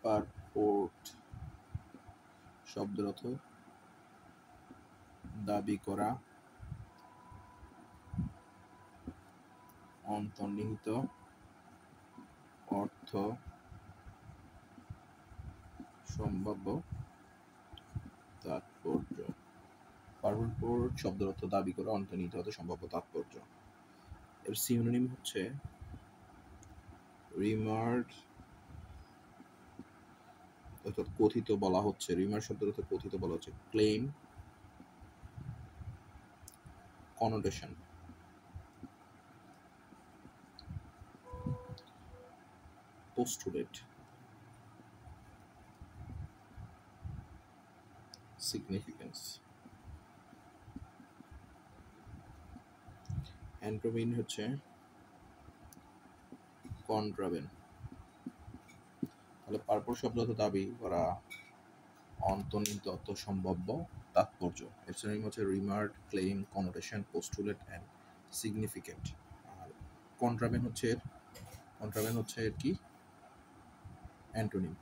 পারপোর্ট শব্দের অর্থ দাবি করা, অন্তর্নিহিত অর্থ, সম্ভাব্য তাৎপর্য। পারপোর্ট শব্দের অর্থ দাবি করা, অন্তর্নিহিত অর্থ, সম্ভাব্য তাৎপর্য। এর সিনোনিম হচ্ছে রিমার্ড, অর্থাৎ কথিত বলা হচ্ছে। রিমার্ড শব্দের অর্থ কথিত বলা হচ্ছে। Claim, connotation. Postulate, significance. Antonym হচ্ছে কন্ট্রাভেন। তাহলে পারপোর্ট শব্দ অর্থ দাবি করা, অন্তর্নিহিত অর্থ, সম্ভাব্য তাৎপর্য। এর সিনোনিম হচ্ছে রিমার্ড, ক্লেম, কনোটেশন, পোস্টুলেট এন্ড সিগনিফিকেন্ট। আর কন্ট্রাভেন হচ্ছে এর কি অ্যান্টোনিম।